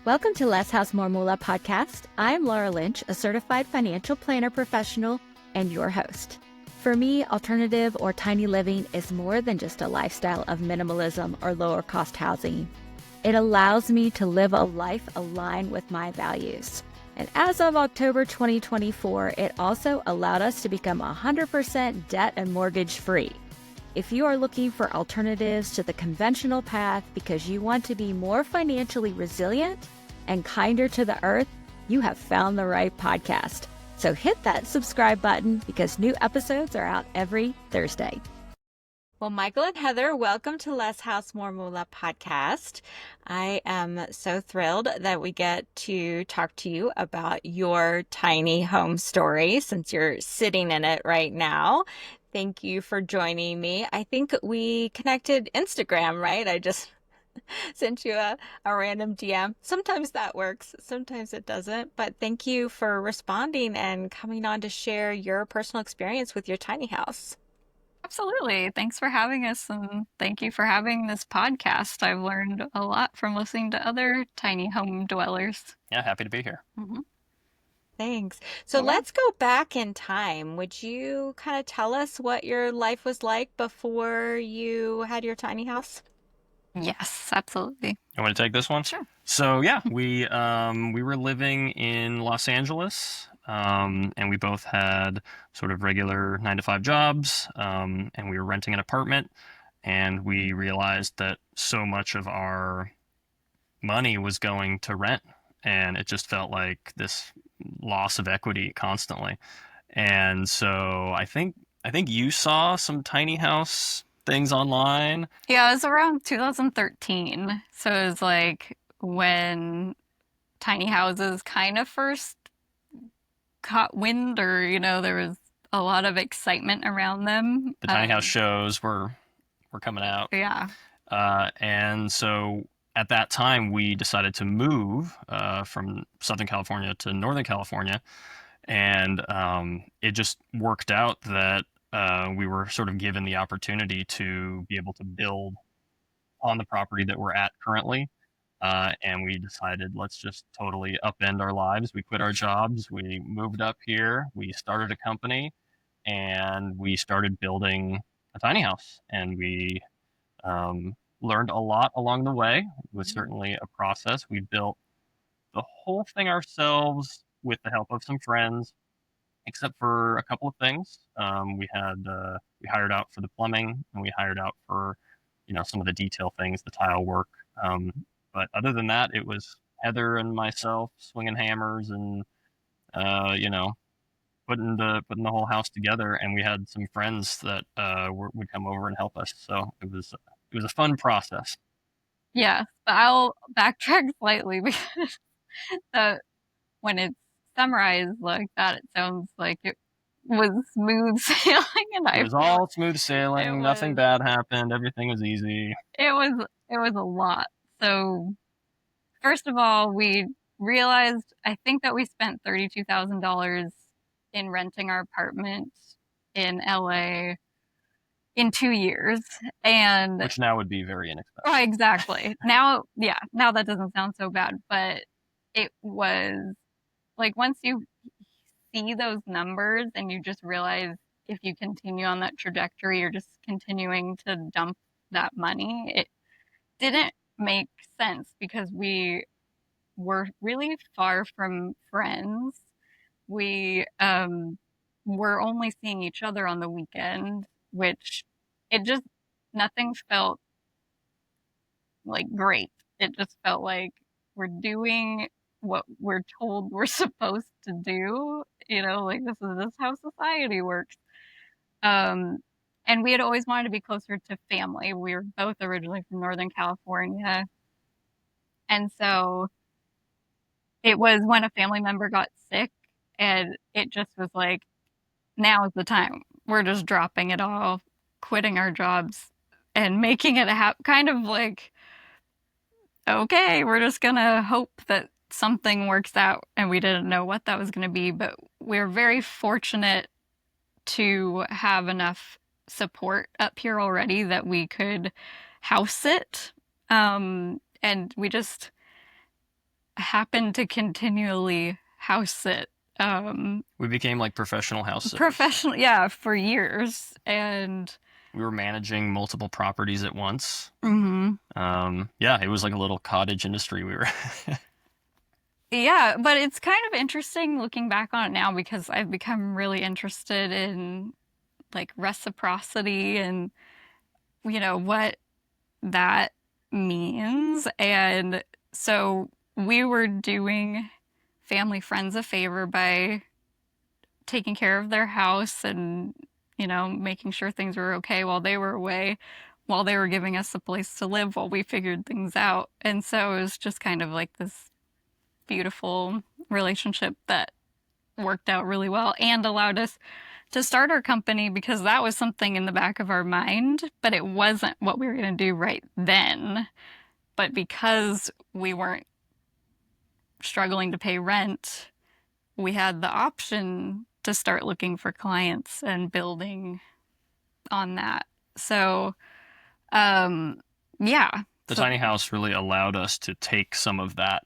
Welcome to Less House More Moolah podcast. I'm Laura Lynch, a certified financial planner professional and your host. For me, alternative or tiny living is more than just a lifestyle of minimalism or lower cost housing. It allows me to live a life aligned with my values. And as of October 2024, it also allowed us to become 100% debt and mortgage free. If you are looking for alternatives to the conventional path because you want to be more financially resilient and kinder to the earth, you have found the right podcast. So hit that subscribe button because new episodes are out every Thursday. Well, Mikael and Heather, welcome to Less House More Moolah podcast. I am so thrilled that we get to talk to you about your tiny home story since you're sitting in it right now. Thank you for joining me. I think we connected Instagram, right? I just sent you a random DM. Sometimes that works, sometimes it doesn't. But thank you for responding and coming on to share your personal experience with your tiny house. Absolutely. Thanks for having us, and thank you for having this podcast. I've learned a lot from listening to other tiny home dwellers. Yeah, happy to be here. Mm-hmm. Thanks. So Yeah. let's go back in time. Would you kind of tell us what your life was like before you had your tiny house? Yes, absolutely. You want to take this one? Sure. So yeah, we were living in Los Angeles, and we both had sort of regular 9-to-5 jobs, and we were renting an apartment, and we realized that so much of our money was going to rent, and it just felt like this loss of equity constantly. And so I think you saw some tiny house things online. Yeah, it was around 2013. So it was like when tiny houses kind of first caught wind, or, there was a lot of excitement around them. The tiny house shows were coming out. Yeah. And so at that time, we decided to move from Southern California to Northern California. And it just worked out that we were sort of given the opportunity to be able to build on the property that we're at currently. And we decided, let's just totally upend our lives. We quit our jobs. We moved up here. We started a company, and we started building a tiny house. And we learned a lot along the way. It was certainly a process. We built the whole thing ourselves with the help of some friends, except for a couple of things. We hired out for the plumbing, and we hired out for some of the detail things, the tile work. But other than that, it was Heather and myself swinging hammers and putting the whole house together. And we had some friends that would come over and help us. So it was a fun process. Yeah, but I'll backtrack slightly because when it's summarized like that, it sounds like it was smooth sailing, and It was all smooth It sailing. Nothing was. bad happened. Everything was easy. It was a lot. So first of all, we realized, I think that we spent $32,000 in renting our apartment in LA in 2 years, and Which now would be very inexpensive. oh, exactly. Now that doesn't sound so bad, but it was like once you see those numbers and you just realize if you continue on that trajectory, you're just continuing to dump that money. It didn't make sense because we were really far from friends. We were only seeing each other on the weekend, which it just nothing felt like great. It just felt like we're doing what we're told we're supposed to do. Like this is how society works. Um, and we had always wanted to be closer to family. We were both originally from Northern California, and so it was when a family member got sick, and it just was like, now is the time. We're just dropping it all, quitting our jobs, and making it a kind of like, okay, we're just gonna hope that something works out. And we didn't know what that was gonna be, but we're very fortunate to have enough support up here already that we could house it. And we just happened to continually house sit. We became like professional house sitters. Professional, yeah, for years. And we were managing multiple properties at once. mm-hmm. Yeah, it was like a little cottage industry we were. Yeah, but it's kind of interesting looking back on it now because I've become really interested in like reciprocity and what that means. And so we were doing family friends a favor by taking care of their house and making sure things were okay while they were away, while they were giving us a place to live while we figured things out. And so it was just kind of like this beautiful relationship that worked out really well and allowed us to start our company because that was something in the back of our mind, but it wasn't what we were going to do right then. But because we weren't struggling to pay rent, we had the option to start looking for clients and building on that. So, yeah. The tiny house really allowed us to take some of that,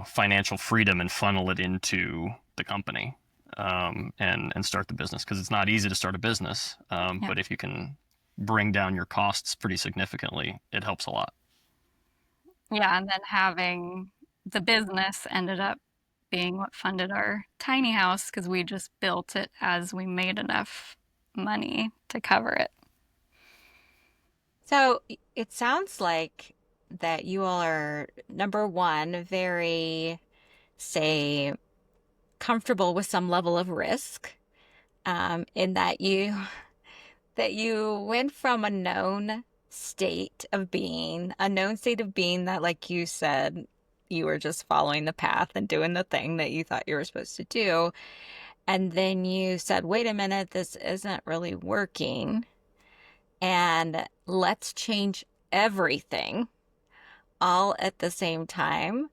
financial freedom and funnel it into the company, and start the business, because it's not easy to start a business. But if you can bring down your costs pretty significantly, it helps a lot. Yeah, and then having the business ended up being what funded our tiny house because we just built it as we made enough money to cover it. So it sounds like that you all are, number one, very, say, comfortable with some level of risk, in that you went from a known state of being, that, like you said, you were just following the path and doing the thing that you thought you were supposed to do. And then you said, wait a minute, this isn't really working. And let's change everything all at the same time.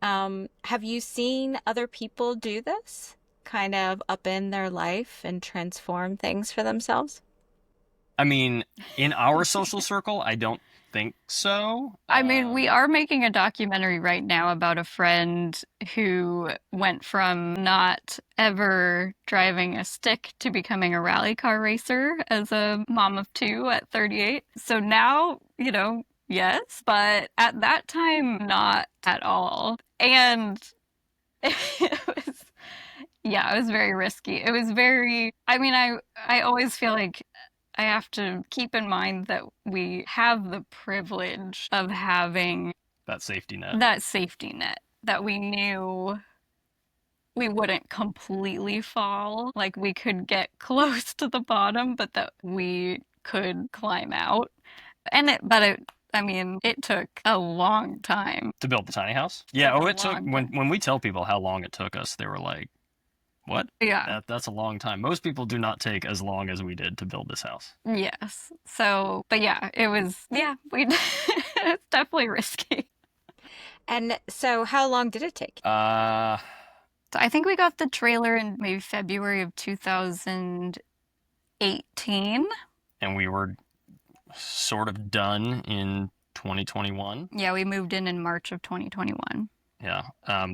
Have you seen other people do this, kind of up in their life and transform things for themselves? I mean, in our social circle, I don't think so. I mean, we are making a documentary right now about a friend who went from not ever driving a stick to becoming a rally car racer as a mom of two at 38. So now, yes, but at that time, not at all. And it was, yeah, it was very risky. It was very, I mean, I always feel like I have to keep in mind that we have the privilege of having that safety net. That we knew we wouldn't completely fall. Like we could get close to the bottom, but that we could climb out. I mean, it took a long time to build the tiny house. Yeah, it took, when we tell people how long it took us, they were like, what? Yeah. That's a long time. Most people do not take as long as we did to build this house. Yes. So, but yeah, it's definitely risky. And so how long did it take? So I think we got the trailer in maybe February of 2018. And we were sort of done in 2021. Yeah, we moved in March of 2021. Yeah.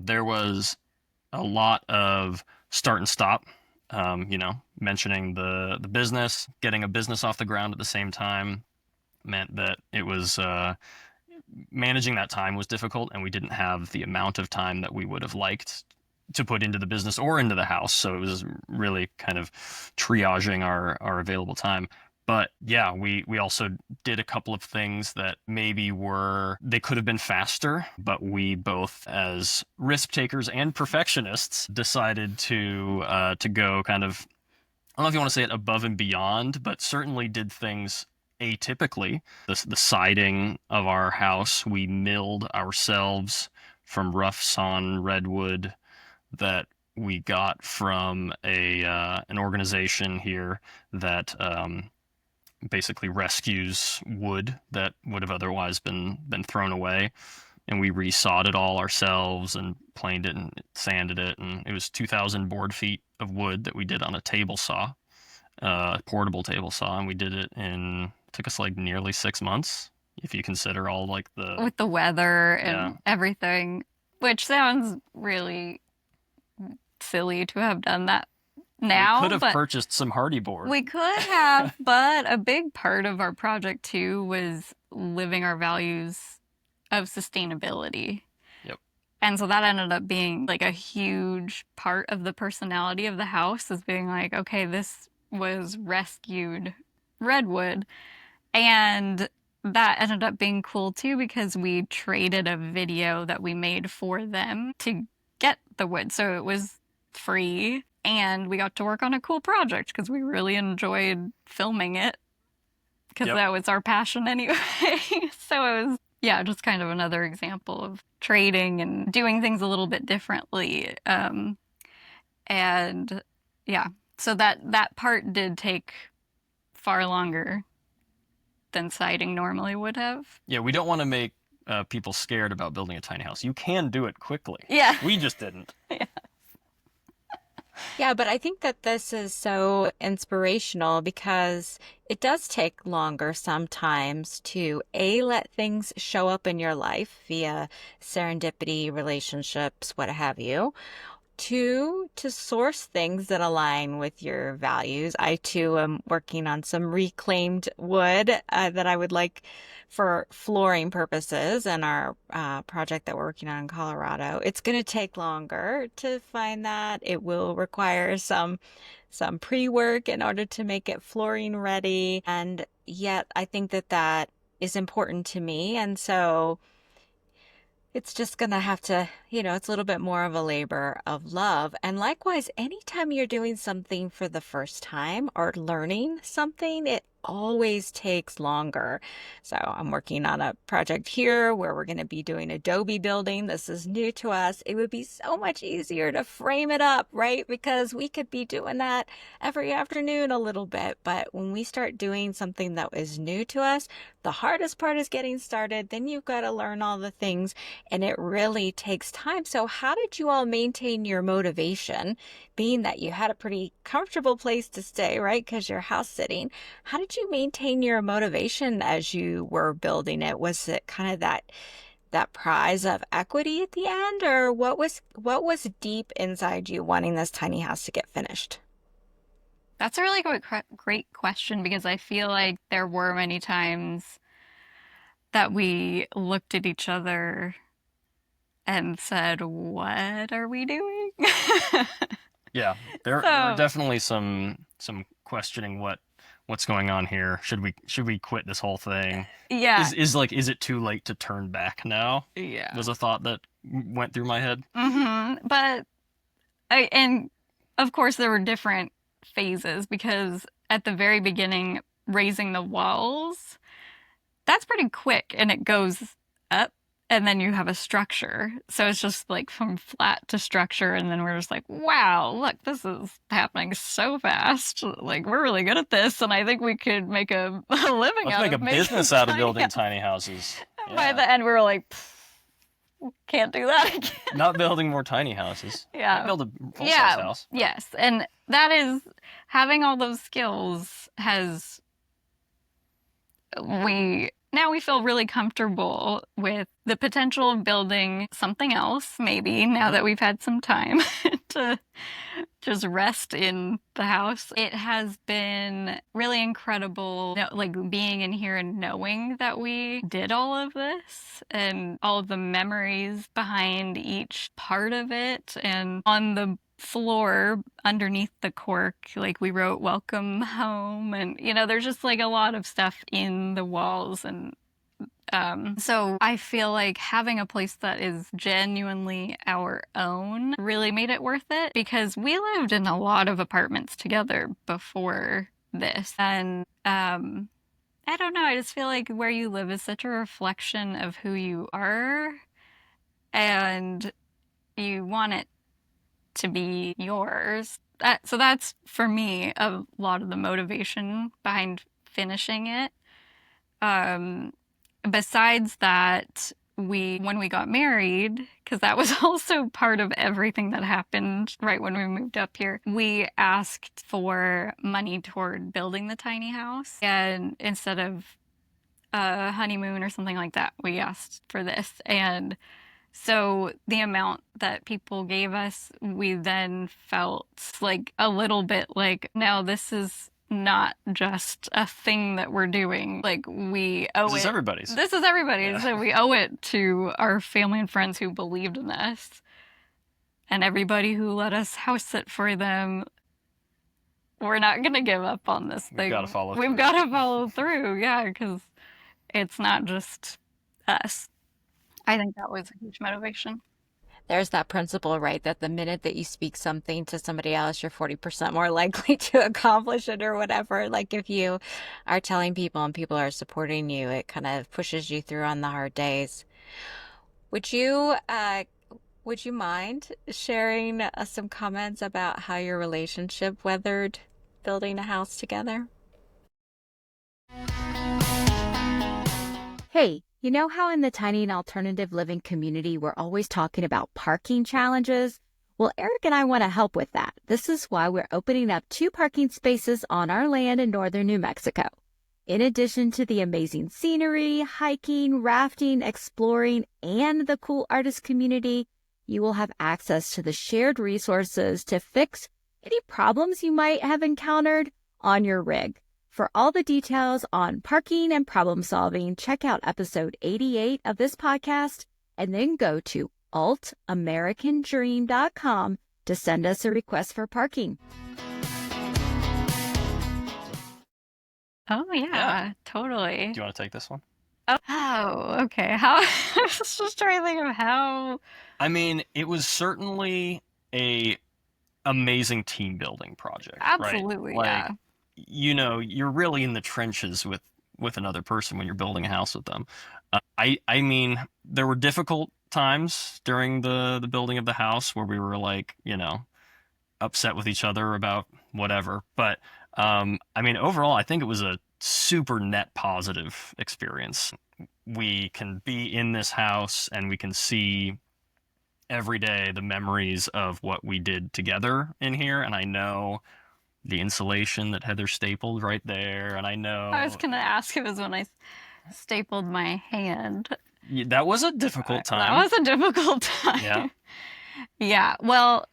There was a lot of start and stop, mentioning the business, getting a business off the ground at the same time meant that it was, managing that time was difficult, and we didn't have the amount of time that we would have liked to put into the business or into the house. So it was really kind of triaging our available time. But yeah, we also did a couple of things that maybe they could have been faster, but we both, as risk takers and perfectionists, decided to go kind of, I don't know if you want to say it above and beyond, but certainly did things atypically. The siding of our house, we milled ourselves from rough sawn redwood that we got from an organization here that basically rescues wood that would have otherwise been thrown away, and we resawed it all ourselves and planed it and sanded it, and it was 2,000 board feet of wood that we did on a table saw, portable table saw, and we did it took us like nearly 6 months if you consider all like with the weather and everything. which sounds really silly to have done that We now, could have but purchased some hardy board. we could have, but a big part of our project too was living our values of sustainability. Yep. And so that ended up being like a huge part of the personality of the house, is being like, okay, this was rescued redwood. And that ended up being cool too, because we traded a video that we made for them to get the wood. So it was free, and we got to work on a cool project because we really enjoyed filming it, because Yep. that was our passion anyway. So it was, yeah, just kind of another example of trading and doing things a little bit differently. And yeah, so that part did take far longer than siding normally would have. Yeah, we don't want to make people scared about building a tiny house. You can do it quickly. Yeah. We just didn't. Yeah, but I think that this is so inspirational because it does take longer sometimes to let things show up in your life via serendipity, relationships, what have you. Two, to source things that align with your values. I too am working on some reclaimed wood that I would like for flooring purposes and our project that we're working on in Colorado. It's going to take longer to find that. It will require some pre-work in order to make it flooring ready. And yet I think that that is important to me. And so it's just going to have to, it's a little bit more of a labor of love. And likewise, anytime you're doing something for the first time or learning something, it always takes longer. So I'm working on a project here where we're going to be doing adobe building. This is new to us. It would be so much easier to frame it up, right? Because we could be doing that every afternoon a little bit. But when we start doing something that is new to us, the hardest part is getting started. Then you've got to learn all the things, and it really takes time. So how did you all maintain your motivation, being that you had a pretty comfortable place to stay, right? Because you're house sitting. How did you maintain your motivation as you were building it? Was it kind of that prize of equity at the end, or what was deep inside you wanting this tiny house to get finished? That's a really great question, because I feel like there were many times that we looked at each other and said, "What are we doing?" Yeah, there So- were definitely some questioning what's going on here. Should we quit this whole thing? Yeah. Is it too late to turn back now? Yeah. Was a thought that went through my head. But and of course there were different phases, because at the very beginning, raising the walls, that's pretty quick, and it goes up, and then you have a structure. So it's just like from flat to structure, and then we're just like, wow, look, this is happening so fast. Like, we're really good at this, and I think we could make a living Let's out make of a making business out of tiny building houses. tiny houses. By Yeah. the end, we were like, can't do that again. Not building more tiny houses. Yeah. Can't build a full-size house. Yes. And that is, having all those skills has, now we feel really comfortable with the potential of building something else, maybe, now that we've had some time to just rest in the house. It has been really incredible, like being in here and knowing that we did all of this, and all of the memories behind each part of it. And on the floor underneath the cork, like, we wrote "Welcome Home," and there's just like a lot of stuff in the walls. And so I feel like having a place that is genuinely our own really made it worth it, because we lived in a lot of apartments together before this. And I don't know, I just feel like where you live is such a reflection of who you are, and you want it to be yours. So that's, for me, a lot of the motivation behind finishing it. Besides that, when we got married, because that was also part of everything that happened right when we moved up here, we asked for money toward building the tiny house. And instead of a honeymoon or something like that, we asked for this. And So the amount that people gave us, we then felt like a little bit like, now this is not just a thing that we're doing. Like, we owe This is it. everybody's. This is everybody's. Yeah. So we owe it to our family and friends who believed in us and everybody who let us house sit for them. We're not going to give up on this thing. We've got to follow through. We've got to follow through. Yeah, because it's not just us. I think that was a huge motivation. There's that principle, right? That the minute that you speak something to somebody else, you're 40% more likely to accomplish it or whatever. Like if you are telling people and people are supporting you, it kind of pushes you through on the hard days. Would you mind sharing some comments about how your relationship weathered building a house together? Hey, you know how in the tiny and alternative living community we're always talking about parking challenges? Well, Eric and I want to help with that. This is why we're opening up 2 parking spaces on our land in northern New Mexico. In addition to the amazing scenery, hiking, rafting, exploring, and the cool artist community, you will have access to the shared resources to fix any problems you might have encountered on your rig. For all the details on parking and problem solving, check out episode 88 of this podcast and then go to altamericandream.com to send us a request for parking. Oh, yeah, totally. Do you want to take this one? Oh, okay. How? I was just trying to think of how. I mean, it was certainly a amazing team building project, Absolutely, right? yeah. You're really in the trenches with another person when you're building a house with them. I mean, there were difficult times during the building of the house where we were like, upset with each other about whatever. But I mean, overall, I think it was a super net positive experience. We can be in this house and we can see every day the memories of what we did together in here. And I know the insulation that Heather stapled right there. And I know I was going to ask, it was when I stapled my hand. that was a difficult time. That was a difficult time. Yeah. Yeah. Well,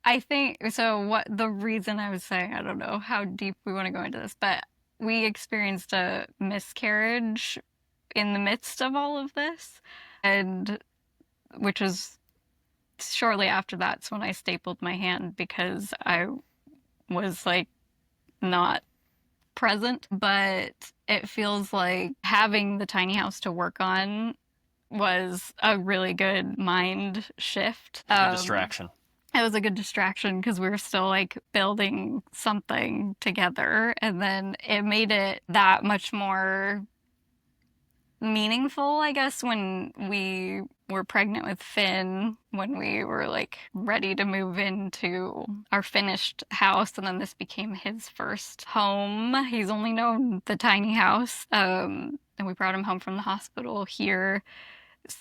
I think so. What the reason I was saying, I don't know how deep we want to go into this, but we experienced a miscarriage in the midst of all of this, and which was shortly after that's when I stapled my hand because I was like not present. But it feels like having the tiny house to work on was a really good mind shift. A distraction. It was a good distraction because we were still like building something together, and then it made it that much more meaningful, I guess, when we were pregnant with Finn, when we were like ready to move into our finished house, and then this became his first home. He's only known the tiny house, and we brought him home from the hospital here.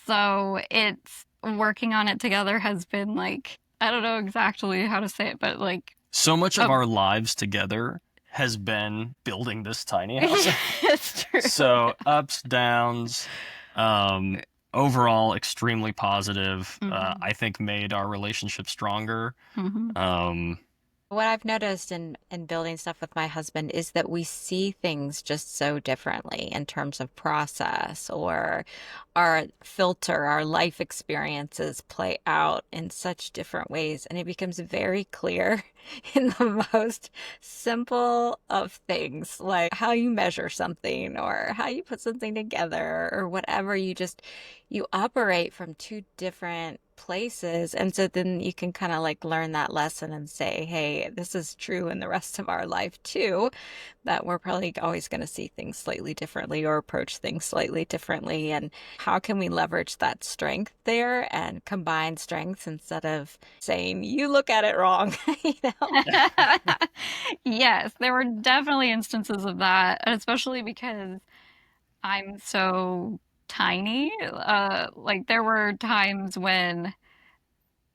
So it's working on it together has been like, I don't know exactly how to say it, but like so much of our lives together has been building this tiny house. It's true. So ups, downs, overall extremely positive. I think made our relationship stronger. What I've noticed in building stuff with my husband is that we see things just so differently in terms of process, or our filter, our life experiences play out in such different ways. And it becomes very clear in the most simple of things, like how you measure something or how you put something together or whatever. You operate from 2 different places. And so then you can kind of like learn that lesson and say, hey, this is true in the rest of our life too, that we're probably always going to see things slightly differently or approach things slightly differently. And how can we leverage that strength there and combine strengths instead of saying, you look at it wrong, Yes, there were definitely instances of that, especially because I'm so tiny. Like there were times when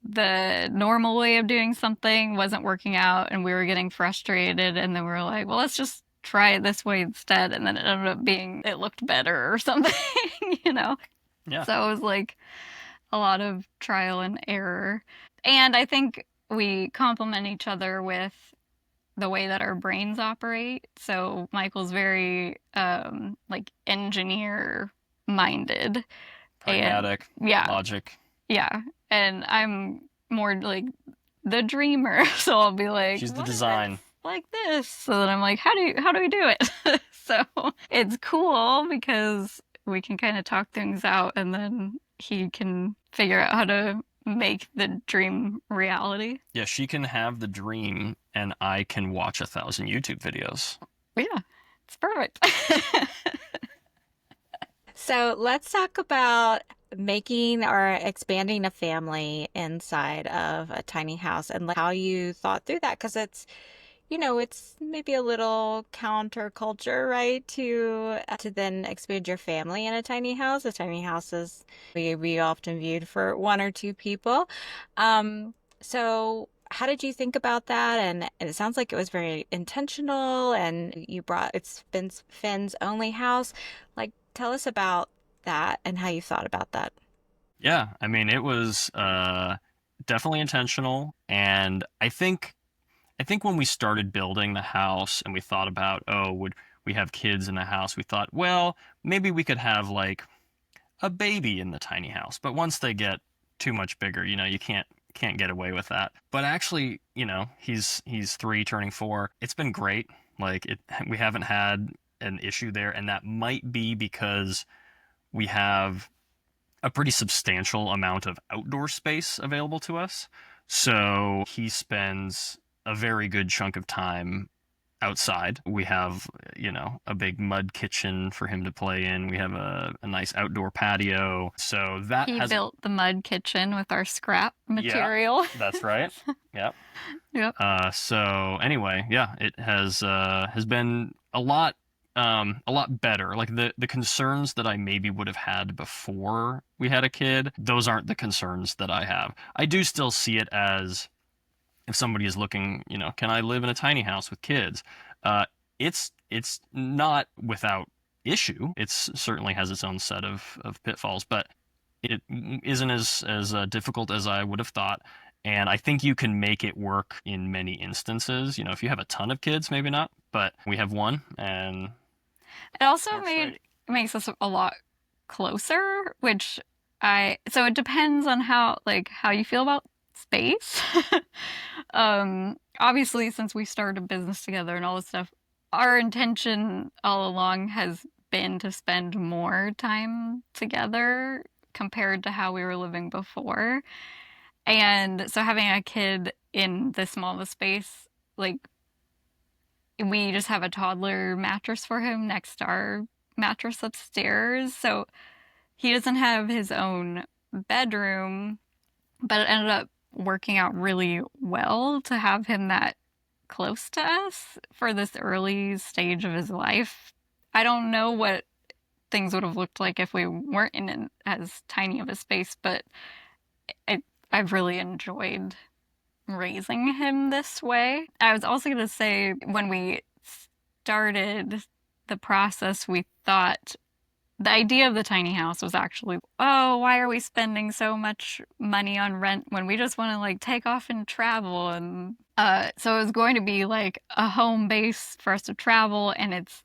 the normal way of doing something wasn't working out and we were getting frustrated, and then we were like, well, let's just try it this way instead. And then it ended up being, it looked better or something, Yeah. So it was like a lot of trial and error. And I think we complement each other with the way that our brains operate. So Michael's very like engineer minded, and Pragmatic, yeah, logic. yeah. And I'm more like the dreamer. So I'll be like, She's the what if design. it's like this? So then I'm like, how do we do it? So it's cool because we can kind of talk things out, and then he can figure out how to make the dream reality. Yeah, she can have the dream, and I can watch 1,000 YouTube videos. Yeah, it's perfect. So let's talk about making or expanding a family inside of a tiny house and like how you thought through that. Because it's maybe a little counterculture, right? To then expand your family in a tiny house. A tiny house is we often viewed for one or two people. So how did you think about that? And it sounds like it was very intentional and you brought it's been Finn's only house. Like tell us about that and how you thought about that. Yeah, I mean, it was definitely intentional, and I think when we started building the house and we thought about, oh, would we have kids in the house? We thought, well, maybe we could have like a baby in the tiny house. But once they get too much bigger, you can't get away with that. But actually, he's 3 turning 4. It's been great. Like we haven't had an issue there, and that might be because we have a pretty substantial amount of outdoor space available to us. So he spends a very good chunk of time outside. We have, a big mud kitchen for him to play in. We have a nice outdoor patio. So that He has, built the mud kitchen with our scrap yeah, material. that's right. Yep. Yep. So anyway, yeah, it has been a lot better. Like the concerns that I maybe would have had before we had a kid, those aren't the concerns that I have. I do still see it as if somebody is looking, can I live in a tiny house with kids? Uh, it's not without issue. It certainly has its own set of pitfalls, but it isn't as difficult as I would have thought. And I think you can make it work in many instances. If you have a ton of kids, maybe not, but we have one, and It also works great. makes us a lot closer, which so it depends on how you feel about space. Obviously, since we started a business together and all this stuff, our intention all along has been to spend more time together compared to how we were living before. And so having a kid in this small of a space, like we just have a toddler mattress for him next to our mattress upstairs. So he doesn't have his own bedroom, but it ended up working out really well to have him that close to us for this early stage of his life. I don't know what things would have looked like if we weren't in as tiny of a space, but it, I've really enjoyed raising him this way. I was also going to say when we started the process, we thought the idea of the tiny house was actually, oh, why are we spending so much money on rent when we just want to like take off and travel? And so it was going to be like a home base for us to travel, and it's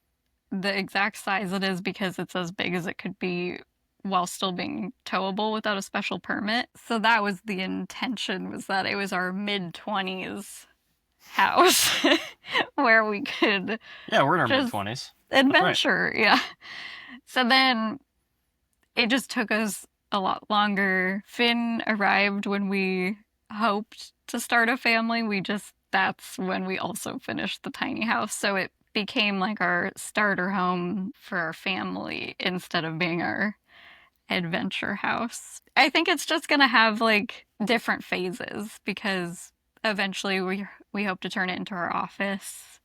the exact size it is because it's as big as it could be while still being towable without a special permit. So that was the intention, was that it was our mid-20s house where we could Yeah, we're in our mid just 20s. adventure. Yeah. So then it just took us a lot longer. Finn arrived when we hoped to start a family. That's when we also finished the tiny house. So it became like our starter home for our family instead of being our adventure house. I think it's just going to have like different phases because eventually we hope to turn it into our office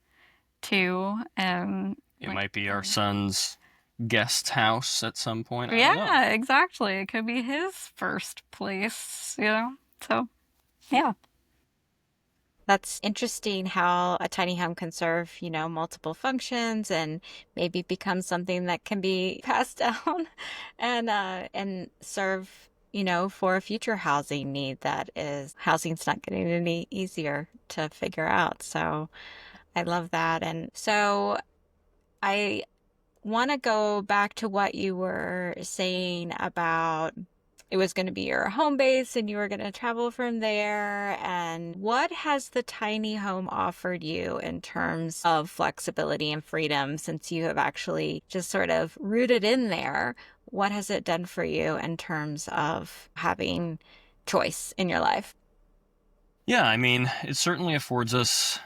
too. It might be our son's guest house at some point. I don't know. Yeah, exactly. It could be his first place. So, yeah. That's interesting how a tiny home can serve, multiple functions and maybe become something that can be passed down and serve for a future housing need housing's not getting any easier to figure out. So I love that. And so I want to go back to what you were saying about it was going to be your home base and you were going to travel from there. And what has the tiny home offered you in terms of flexibility and freedom since you have actually just sort of rooted in there? What has it done for you in terms of having choice in your life? Yeah, I mean, it certainly affords us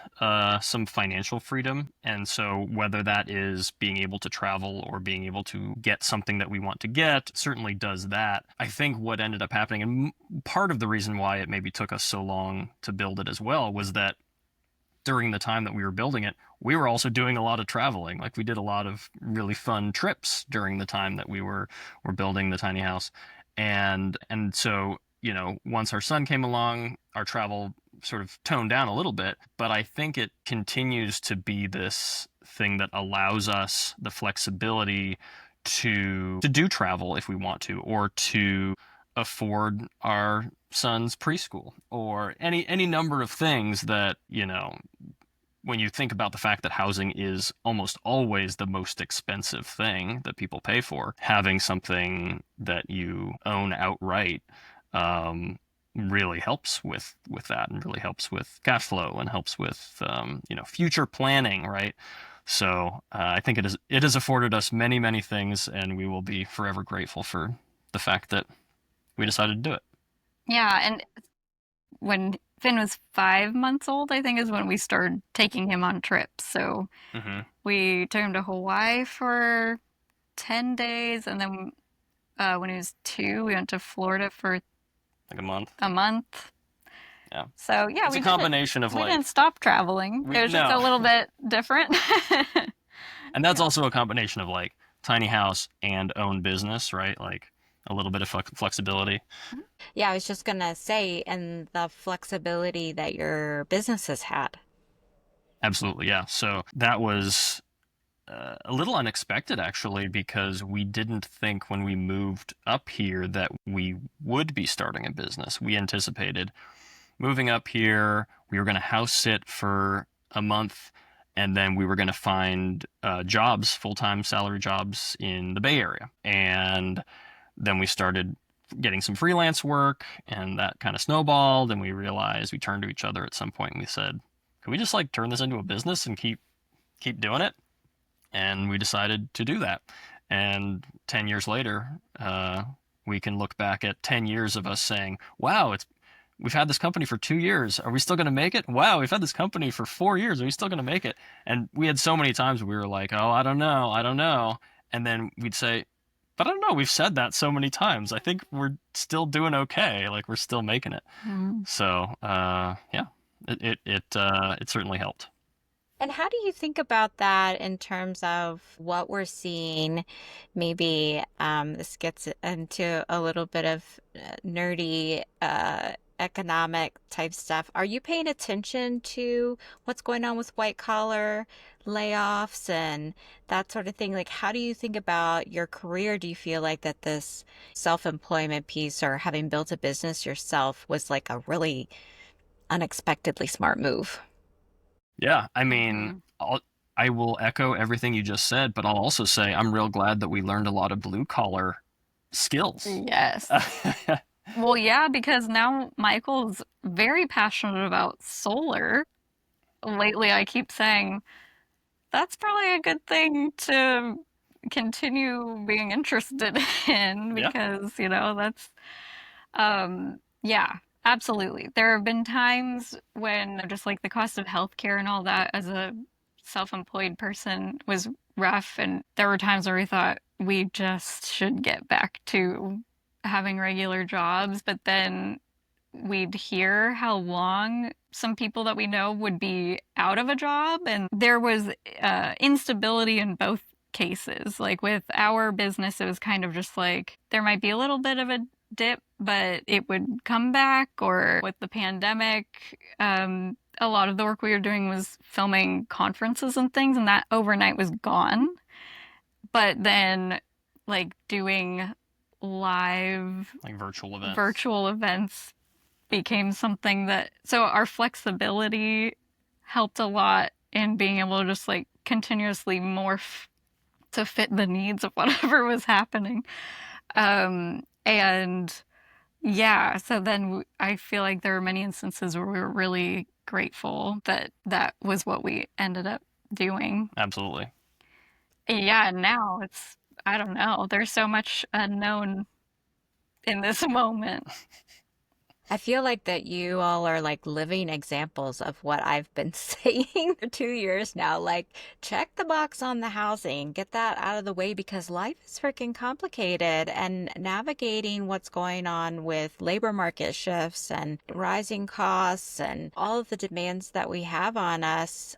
some financial freedom. And so, whether that is being able to travel or being able to get something that we want to get, certainly does that. I think what ended up happening, and part of the reason why it maybe took us so long to build it as well, was that during the time that we were building it, we were also doing a lot of traveling. Like, we did a lot of really fun trips during the time that were building the tiny house. And so, once our son came along, our travel sort of toned down a little bit, but I think it continues to be this thing that allows us the flexibility to do travel if we want to, or to afford our son's preschool, or any number of things that, when you think about the fact that housing is almost always the most expensive thing that people pay for, having something that you own outright really helps with that, and really helps with cash flow, and helps with future planning, right? So I think it has afforded us many things, and we will be forever grateful for the fact that we decided to do it. Yeah, and when Finn was 5 months old, I think is when we started taking him on trips. So Hmm. we took him to Hawaii for 10 days, and then when he was 2, we went to Florida for Like a month. a month. Yeah. So yeah, It's a combination of we like didn't stop traveling. It was just a no. little bit different. And that's Yeah. also a combination of like tiny house and own business, right? Like a little bit of flexibility. Yeah, I was just gonna say, and the flexibility that your business has had. Absolutely, yeah. So that was a little unexpected, actually, because we didn't think when we moved up here that we would be starting a business. We anticipated moving up here, we were going to house sit for a month, and then we were going to find jobs, full-time salary jobs in the Bay Area. And then we started getting some freelance work, and that kind of snowballed, and we realized, we turned to each other at some point and we said, can we just like turn this into a business and keep doing it? And we decided to do that. And 10 years later, we can look back at 10 years of us saying, wow, we've had this company for 2 years. Are we still going to make it? Wow, we've had this company for 4 years. Are we still going to make it? And we had so many times we were like, oh, I don't know. I don't know. And then we'd say, but I don't know. We've said that so many times. I think we're still doing okay. Like, we're still making it. Mm. So, yeah, it certainly helped. And how do you think about that in terms of what we're seeing? Maybe this gets into a little bit of nerdy economic type stuff. Are you paying attention to what's going on with white collar layoffs and that sort of thing? Like, how do you think about your career? Do you feel like that this self-employment piece or having built a business yourself was like a really unexpectedly smart move? Yeah, I mean, Mhm. I will echo everything you just said, but I'll also say I'm real glad that we learned a lot of blue collar skills. Yes. Well, yeah, because now Michael's very passionate about solar. Lately, I keep saying that's probably a good thing to continue being interested in Yeah. because, that's yeah, absolutely. There have been times when just like the cost of healthcare and all that as a self-employed person was rough, and there were times where we thought we just should get back to having regular jobs, but then we'd hear how long some people that we know would be out of a job, and there was instability in both cases. Like with our business, it was kind of just like there might be a little bit of a dip, but it would come back. Or with the pandemic, a lot of the work we were doing was filming conferences and things, and that overnight was gone. But then, like doing live Like virtual events became something that, so our flexibility helped a lot in being able to just like continuously morph to fit the needs of whatever was happening. And yeah, so then I feel like there were many instances where we were really grateful that that was what we ended up doing. Absolutely. Yeah, and now it's, I don't know, there's so much unknown in this moment. I feel like that you all are like living examples of what I've been saying for 2 years now. Like, check the box on the housing, get that out of the way because life is freaking complicated and navigating what's going on with labor market shifts and rising costs and all of the demands that we have on us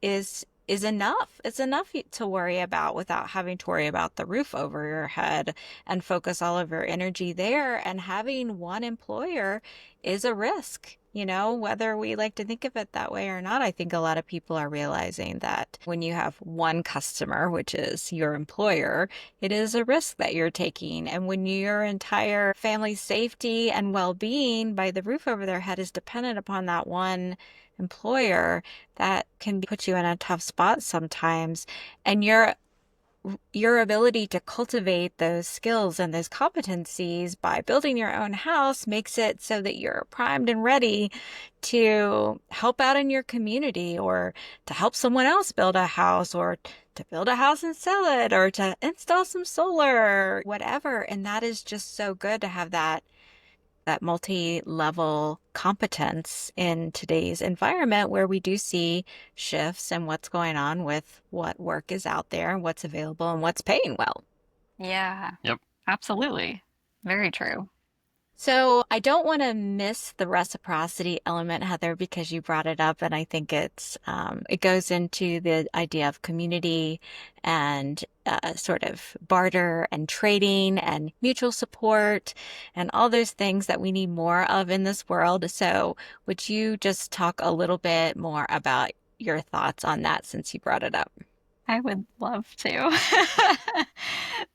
is enough. It's enough to worry about without having to worry about the roof over your head and focus all of your energy there. And having one employer is a risk, whether we like to think of it that way or not. I think a lot of people are realizing that when you have one customer, which is your employer, it is a risk that you're taking. And when your entire family's safety and well-being by the roof over their head is dependent upon that one employer, that can put you in a tough spot sometimes. And your ability to cultivate those skills and those competencies by building your own house makes it so that you're primed and ready to help out in your community or to help someone else build a house or to build a house and sell it or to install some solar, whatever. And that is just so good to have that multi-level competence in today's environment where we do see shifts and what's going on with what work is out there and what's available and what's paying well. Yeah. Yep. Absolutely. Very true. So I don't want to miss the reciprocity element, Heather, because you brought it up, and I think it goes into the idea of community and sort of barter and trading and mutual support and all those things that we need more of in this world. So would you just talk a little bit more about your thoughts on that since you brought it up? I would love to.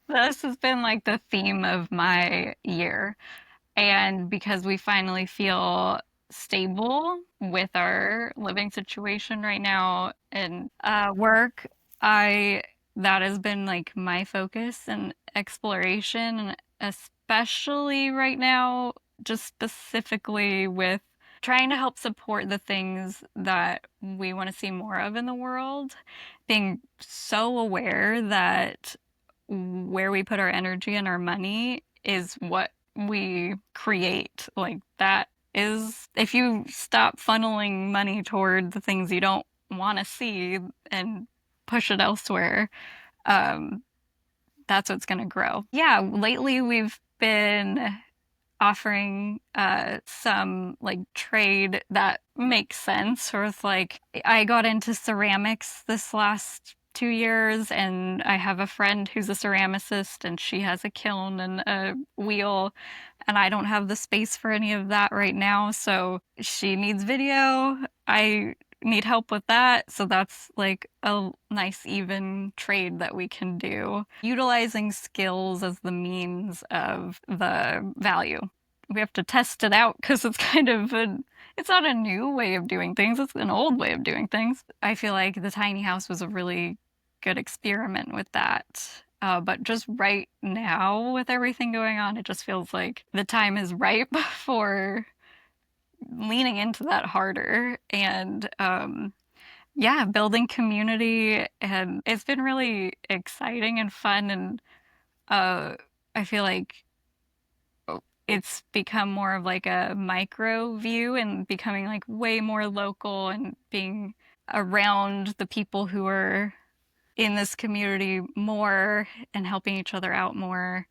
This has been like the theme of my year. And because we finally feel stable with our living situation right now and work, I that has been like my focus and exploration, and especially right now, just specifically with trying to help support the things that we want to see more of in the world, being so aware that where we put our energy and our money is what we create. Like that is, if you stop funneling money toward the things you don't want to see and push it elsewhere, um, that's what's going to grow. Yeah, lately we've been offering some like trade that makes sense. Sort of like I got into ceramics this last 2 years, and I have a friend who's a ceramicist, and she has a kiln and a wheel, and I don't have the space for any of that right now. So she needs video. I need help with that. So that's like a nice even trade that we can do, utilizing skills as the means of the value. We have to test it out because it's kind of it's not a new way of doing things, it's an old way of doing things. I feel like the tiny house was a really good experiment with that. But just right now, with everything going on, it just feels like the time is ripe for leaning into that harder and yeah, building community. And it's been really exciting and fun. And I feel like it's become more of like a micro view and becoming like way more local and being around the people who are in this community more and helping each other out more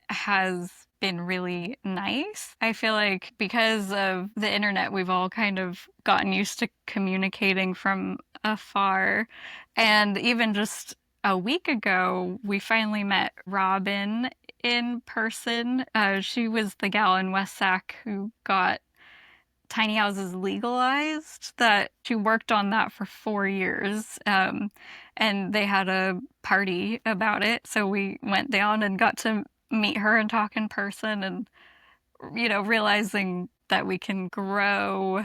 has been really nice. I feel like because of the internet, we've all kind of gotten used to communicating from afar. And even just a week ago, we finally met Robin in person. She was the gal in West Sac who got tiny houses legalized. That she worked on that for 4 years. and they had a party about it. So we went down and got to meet her and talk in person, and, realizing that we can grow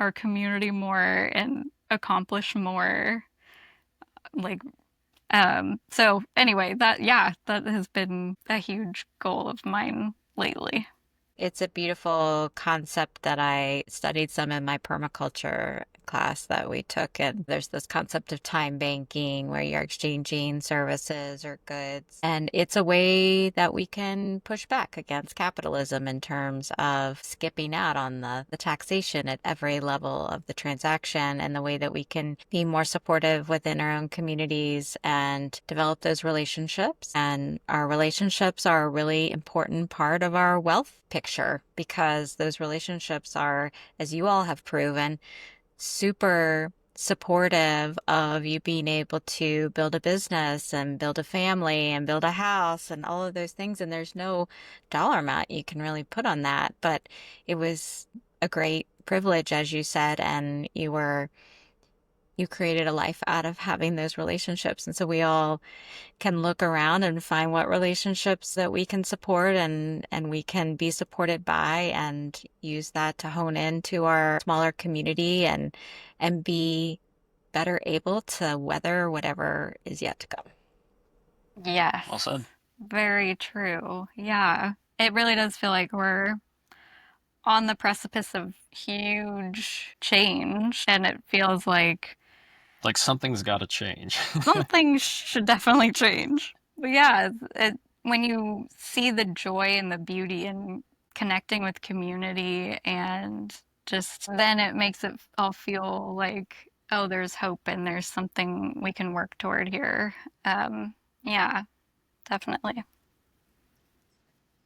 our community more and accomplish more. Like, so anyway, that has been a huge goal of mine lately. It's a beautiful concept that I studied some in my permaculture class that we took. And there's this concept of time banking where you're exchanging services or goods. And it's a way that we can push back against capitalism in terms of skipping out on the taxation at every level of the transaction, and the way that we can be more supportive within our own communities and develop those relationships. And our relationships are a really important part of our wealth picture, because those relationships are, as you all have proven, super supportive of you being able to build a business and build a family and build a house and all of those things. And there's no dollar amount you can really put on that, but it was a great privilege, as you said, and you created a life out of having those relationships. And so we all can look around and find what relationships that we can support and we can be supported by, and use that to hone into our smaller community and be better able to weather whatever is yet to come. Yes. Well said. Very true. Yeah. It really does feel like we're on the precipice of huge change, and it feels like Something's got to change. something should definitely change. But yeah, when you see the joy and the beauty in connecting with community, and just then it makes it all feel like, oh, there's hope and there's something we can work toward here. Yeah, definitely.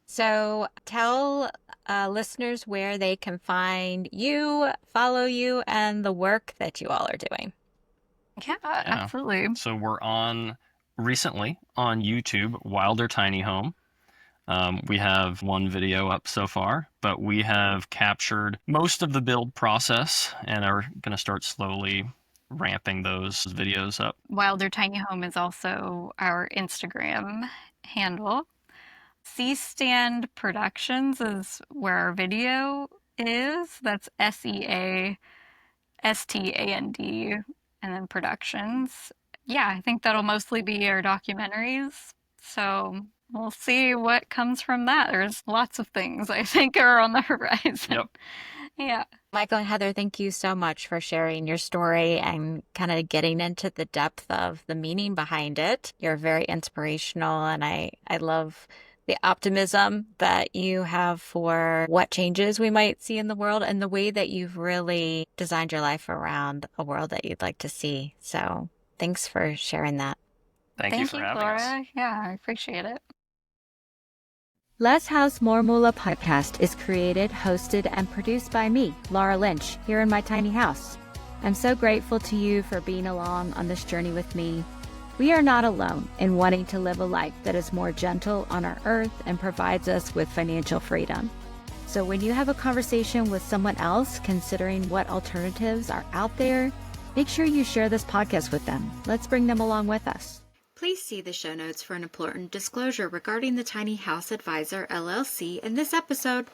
So tell listeners where they can find you, follow you, and the work that you all are doing. Yeah, absolutely. So we're recently on YouTube, Wilder Tiny Home. We have one video up so far, but we have captured most of the build process and are going to start slowly ramping those videos up. Wilder Tiny Home is also our Instagram handle. C-Stand Productions is where our video is. That's SEASTAND, and then Productions. Yeah, I think that'll mostly be our documentaries. So we'll see what comes from that. There's lots of things I think are on the horizon. Yep. Yeah. Michael and Heather, thank you so much for sharing your story and kind of getting into the depth of the meaning behind it. You're very inspirational, and I love the optimism that you have for what changes we might see in the world, and the way that you've really designed your life around a world that you'd like to see. So thanks for sharing that. Thank you for having Laura. us. Yeah, I appreciate it. Less House More Moolah podcast is created, hosted, and produced by me, Laura Lynch, here in my tiny house. I'm so grateful to you for being along on this journey with me. We are not alone in wanting to live a life that is more gentle on our earth and provides us with financial freedom. So when you have a conversation with someone else considering what alternatives are out there, make sure you share this podcast with them. Let's bring them along with us. Please see the show notes for an important disclosure regarding the Tiny House Advisor LLC in this episode.